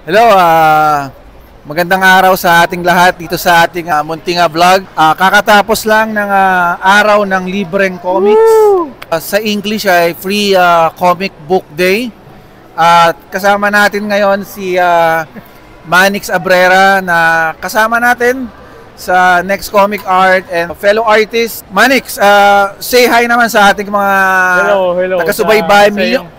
Hello, magandang araw sa ating lahat dito sa ating munting vlog. Kakatapos lang ng araw ng libreng comics. Sa English ay Free Comic Book Day. At kasama natin ngayon si Manix Abrera na kasama natin sa Next Comic Art and fellow artist. Manix, say hi naman sa ating mga taga-subaybay,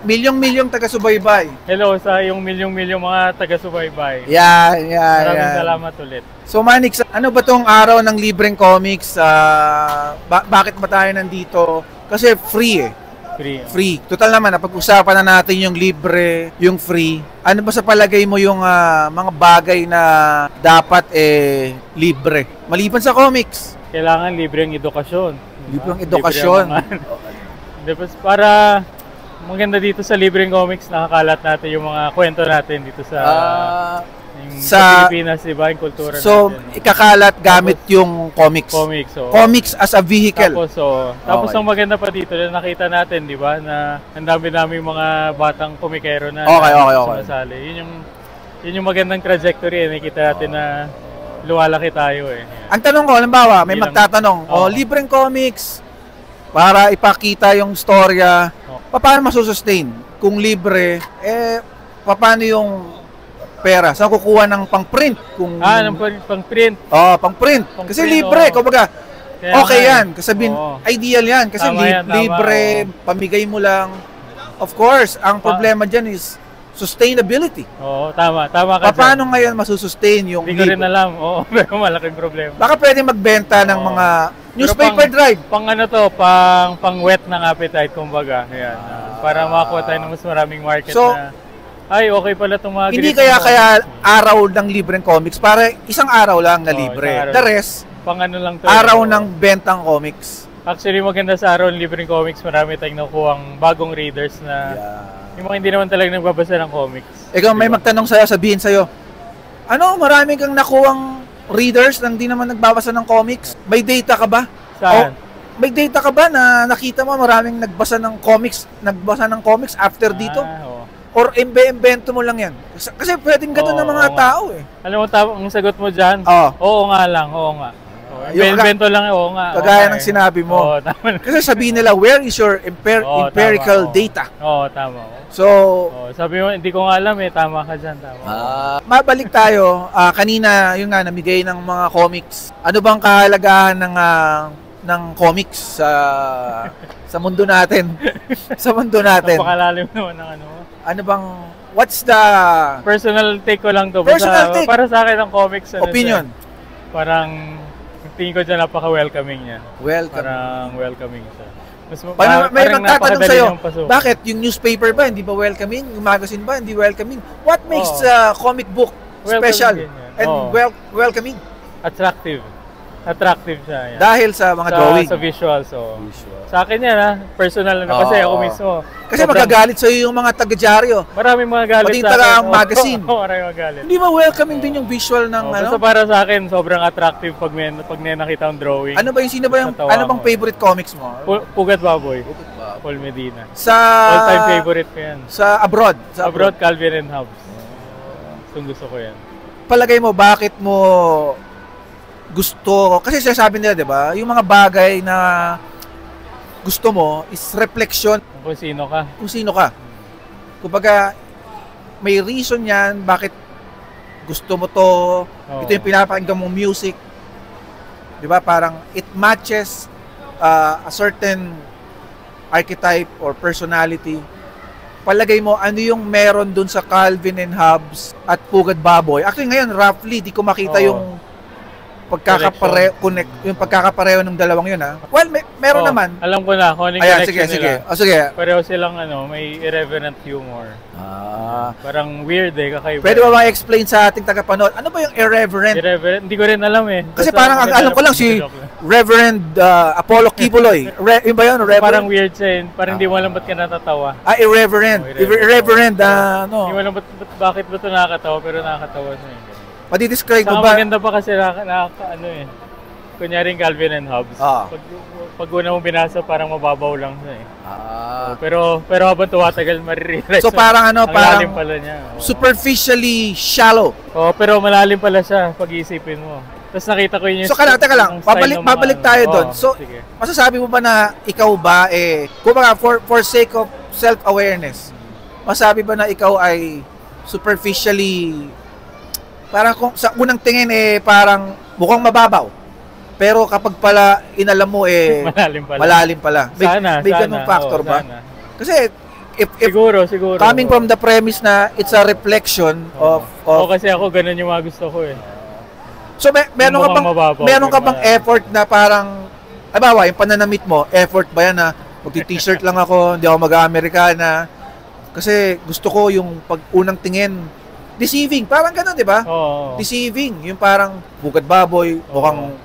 milyong taga-subaybay. Hello sa yung milyong mga taga-subaybay. Maraming salamat ulit. So Manix, ano ba tong araw ng libreng comics? Bakit ba tayo nandito? Kasi free eh. Free. Total naman, napag-usapan na natin yung libre, yung free. Ano ba sa palagay mo yung mga bagay na dapat libre? Maliban sa comics. Kailangan libreng edukasyon. Libreng edukasyon. Para maganda dito sa libreng comics, nakakalat natin yung mga kwento natin dito sa Pilipinas, diba? Yung kultura natin. Ikakalat gamit yung comics. Comics as a vehicle. Tapos ang maganda pa dito na nakita natin, di ba, na ang dami-dami mga batang komikero na sumasali. Yun yung magandang trajectory. Nakita natin na luwalaki tayo eh. Ang tanong ko, halimbawa, may magtatanong, libreng comics para ipakita yung storya, paano masusustain? Kung libre, paano yung pera? Saan kukuha ng pang-print? Ng pang-print. Pang-print. Kasi libre, kumbaga, okay yan. Kasabihin, ideal yan. Kasi libre, pamigay mo lang. Of course, ang problema dyan is sustainability. Tama ka dyan. Paano ngayon masusustain yung libre? Hindi ko rin alam. Pero malaking problema. Baka pwede magbenta ng mga newspaper drive. Pang-wet ng appetite, kumbaga. Ayan. Para makakuha tayo ng mas maraming market na okay pala itong mga hindi kaya araw ng libreng comics para isang araw lang na libre. The rest, lang araw ng bentang comics. Actually, maganda sa araw ng libreng comics, marami tayong nakuhang bagong readers na yung mga hindi naman talaga nagbabasa ng comics. Ikaw may magtanong sa'yo, sabihin sa'yo, marami kang nakuhang readers na hindi naman nagbabasa ng comics? May data ka ba? Saan? May data ka ba na nakita mo maraming nagbasa ng comics after dito? Or imbento mo lang yan? Kasi pwedeng gano'n ng mga tao eh. Alam mo, ang sagot mo dyan? Oo nga lang, oo nga. Imbento lang, oo nga. Kagaya ng sinabi mo. Kasi sabihin nila, where is your empirical data? Tama. So, sabi mo, hindi ko nga alam eh, tama ka dyan. Mabalik tayo, kanina, yun nga, namigay ng mga comics. Ano bang kahalagahan ng comics sa mundo natin? Sa mundo natin. Napakalalim naman ng what's the personal take ko lang to. Take. Para sa akin ang comics opinion. Parang tingin ko dyan napaka-welcoming niya. Parang welcoming siya. May magtatanong sa'yo, bakit yung newspaper ba hindi ba welcoming? Yung magazine ba hindi welcoming? What makes comic book special and welcoming? Attractive siya. Yan. Dahil sa mga drawing. Sa visuals. Sa akin yan personal kasi ako mismo. Kasi magagalit sa'yo yung mga taga-dyaryo. Maraming mga galit sa akin. Ang magazine. Maraming magalit. Hindi ba welcoming din yung visual ng Basta para sa akin, sobrang attractive pag nakita ang drawing. Ano bang favorite comics mo? Pugat Baboy. Paul Medina. All-time favorite ko yan. Sa abroad? Abroad, Calvin and Hobbes. Gusto ko yan. Palagay mo, bakit mo gusto, kasi sinasabi nila, di ba, yung mga bagay na gusto mo is reflection kung sino ka. Kumbaga, may reason yan bakit gusto mo to. Ito yung pinapakinggan mong music. Di ba, parang it matches a certain archetype or personality. Palagay mo, ano yung meron dun sa Calvin and Hobbes at Pugad Baboy? Actually, ngayon, roughly, di ko makita yung pagkakapareho ng dalawang yun, ha? Well, meron naman. Alam ko na kung ano yung connection nila. Sige. Pareho silang may irreverent humor. Parang weird kakaiba. Pwede ba ma-explain sa ating tagapanood? Ano ba yung irreverent? Hindi ko rin alam eh. Kasi parang alam ko lang si Reverend Apollo Kibuloy. Yun ba yun? Parang weird siya yun. Parang hindi mo alam ba't ka natatawa. Irreverent. Irreverent, Hindi mo alam bakit ba ito nakakatawa pero nakakatawa siya. Pati-describe mo ba? Maganda pa kasi Kunyaring Calvin and Hobbes. Pag una mong binasa, parang mababaw lang siya eh. Pero habang tumatagal, marirealize. So parang malalim pala niya. Superficially shallow. Pero malalim pala siya pag-iisipin mo. Tapos nakita ko yun yung... So teka lang, babalik tayo doon. So, masasabi mo ba na ikaw ba kumbaga for sake of self-awareness, masabi ba na ikaw ay superficially, parang kung sa unang tingin parang mukhang mababaw. Pero kapag pala inalam mo malalim pala. May ganung factor ba? Sana. Kasi if siguro coming from the premise na it's a reflection of kasi ako ganun yung mga gusto ko eh. So meron ka bang effort na parang halimbawa yung pananamit mo, effort ba yan na magti-t-shirt lang ako, hindi ako mag-Amerikana kasi gusto ko yung pag unang tingin deceiving, parang gano'n, di ba? Deceiving, yung parang bugad baboy, mukhang...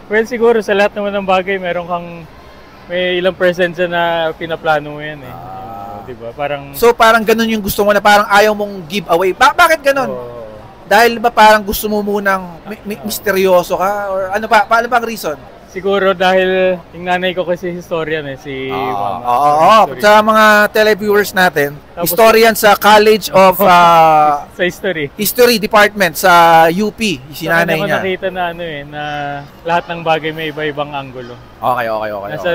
Well, siguro sa lahat naman ng bagay, may ilang percent na pinaplano mo yan eh. Di ba? So parang gano'n yung gusto mo na parang ayaw mong give away. Bakit gano'n? Dahil ba parang gusto mo munang misteryoso ka? Or ano pa? Paano bang reason? Siguro dahil yung nanay ko kasi historian si Mama. Sa mga televiewers natin, tapos, historian sa College of sa History Department sa UP, si nanay niya. Nakita na na lahat ng bagay may iba-ibang anggulo. Okay.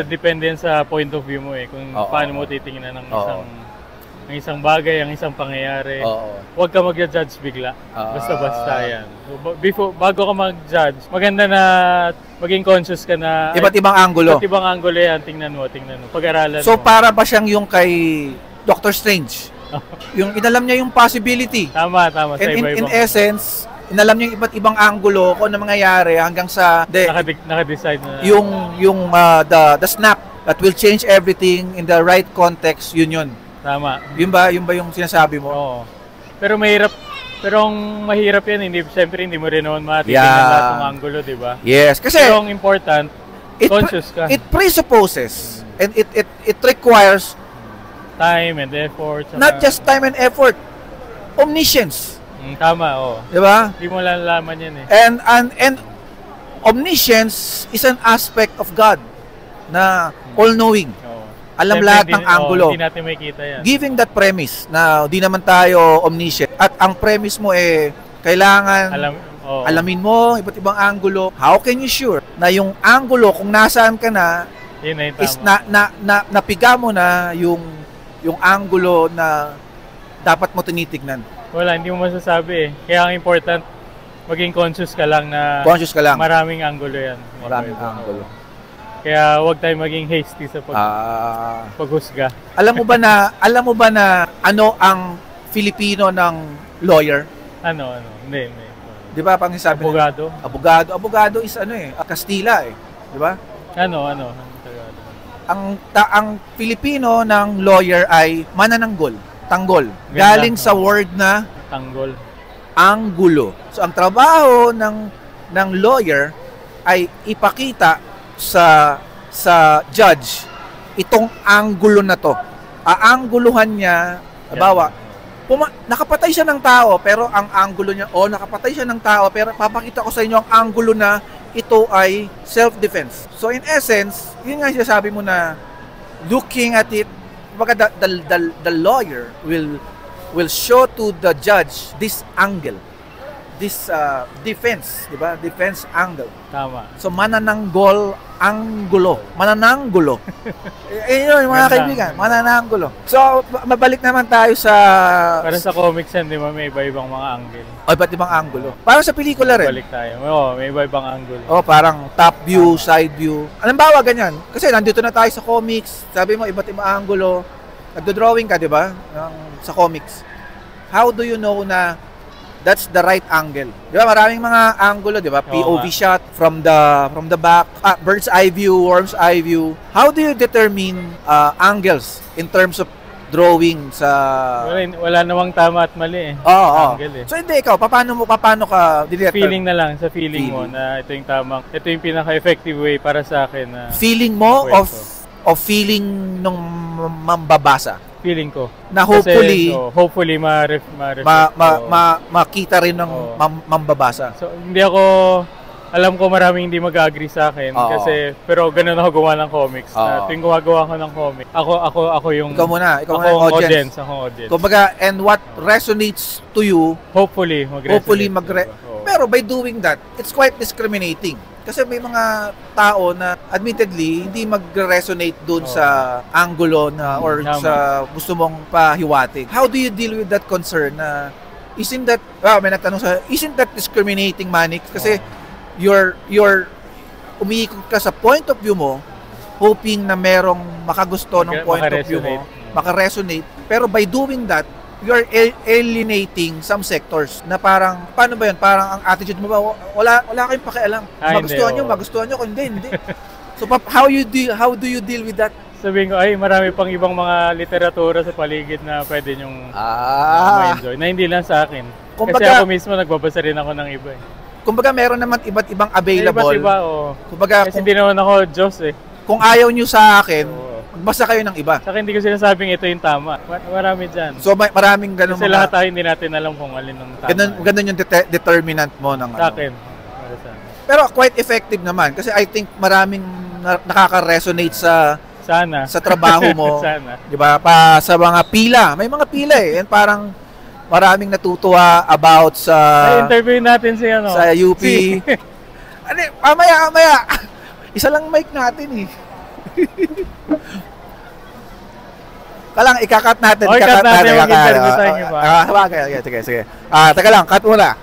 Depende sa point of view mo kung paano mo titingnan ng isang bagay, ang isang pangyayari. Huwag ka mag-judge bigla. Basta-basta yan. Bago ka mag-judge, maganda na maging conscious ka na iba't ibang anggulo. Iba't ibang anggulo yan. Tingnan mo. Pag-aralan mo. So para ba siyang yung kay Doctor Strange? Yung inalam niya yung possibility. Tama. In essence, inalam niya yung iba't ibang anggulo kung ano mangyayari hanggang sa naka-decide na yung the snap that will change everything in the right context, yun. Tama. Yun ba yung sinasabi mo? Oo. Pero ang mahirap yan, siyempre hindi mo rin naman matitingnan lahat ng anggulo, di ba? Yes, kasi pero ang important, conscious ka. It presupposes and it requires time and effort. Not just time and effort, omniscience. Tama, di ba? Hindi mo lalaman yan And omniscience is an aspect of God na all-knowing. Alam lahat ng anggulo. Hindi natin makikita yan. Giving that premise na di naman tayo omniscient at ang premise mo kailangan alamin mo iba't ibang anggulo. How can you sure na yung anggulo kung nasaan ka na is napiga mo na yung anggulo na dapat mo tinitignan? Wala, hindi mo masasabi Kaya ang important, maging conscious ka lang na maraming anggulo yan. Maraming anggulo. Kaya huwag tayong maging hasty sa paghusga. Alam mo ba na ano ang Filipino ng lawyer? Ano? Hindi. Di ba pang sabi abogado? Abogado is Kastila Di ba? Ano? Ang Filipino ng lawyer ay manananggol, tanggol. Galing sa word na tanggol. Anggulo. So ang trabaho ng lawyer ay ipakita sa judge itong anggulo na to. Aanguluhan niya, halimbawa, nakapatay siya ng tao pero ang anggulo niya, nakapatay siya ng tao pero papakita ko sa inyo ang anggulo na ito ay self-defense. So in essence, yun nga sinasabi mo na looking at it, the lawyer will show to the judge this angle, this defense, di ba? Defense angle. Tama. So manananggol anggulo. Manananggulo. Yun, mga kaibigan, manananggulo. So mabalik naman tayo sa para sa comics yan, di ba? May iba-ibang mga angle. Iba't ibang anggulo. Parang sa pelikula rin. Balik tayo. May iba-ibang angle. Parang top view, side view. Halimbawa ganyan. Kasi nandito na tayo sa comics. Sabi mo iba't ibang anggulo. Nagdo-drawing ka, di ba? Sa comics. How do you know na that's the right angle? Di ba? Maraming mga angulo, di ba? POV shot from the back, bird's eye view, worm's eye view. How do you determine angles in terms of drawing sa... Wala namang tama at mali angle So hindi ikaw, paano ka feeling na lang, sa feeling mo na ito yung pinaka-effective way para sa akin na feeling mo of feeling nung mambabasa? Feeling ko. Na hopefully, kasi, hopefully makita rin ng mambabasa. So hindi ako alam ko maraming hindi mag-agree sa akin kasi pero ganun ako gawa ng comics. Na tuwing gumagawa ko ng comic, ako yung ikaw muna audience. Kumbaga, and what resonates to you, hopefully pero by doing that, it's quite discriminating. Kasi may mga tao na admittedly hindi magre-resonate doon sa angulo na or sa gusto mong pahiwatig. How do you deal with that concern na isn't that may nagtanong sa isn't that discriminating, Manix? Kasi you're umiikot ka sa point of view mo hoping na merong makagusto ng point of view mo, makaresonate, pero by doing that you're alienating some sectors na parang, paano ba yun? Parang ang attitude mo ba, wala kayong pakialam. Magustuhan nyo, kung hindi. So, how do you deal with that? Sabihin ko, marami pang ibang mga literatura sa paligid na pwede nyong ma-enjoy. Na hindi lang sa akin. Kasi ako mismo, nagbabasa rin ako ng iba eh. Kumbaga, meron naman iba't ibang available. Iba. Kumbaga, kasi hindi naman ako Diyos eh. Kung ayaw nyo sa akin, magbasa kayo ng iba. Saka hindi ko sinasabing ito yung tama. Marami dyan. So maraming ganun kasi lahat tayo hindi natin alam kung alin ang tama. Ganun yung determinant mo ng sa akin. Pero quite effective naman kasi I think maraming nakaka-resonate sa trabaho mo. Sana. 'Di ba? Pa sa mga pila. May mga pila eh. And parang maraming natutuwa about sa interview natin sa UP. Mamaya. Isa lang mic natin eh. Kalang ikakat natin. Ikakat natin. Mag-interview sa inyo ba? Sige. Teka lang, cut muna.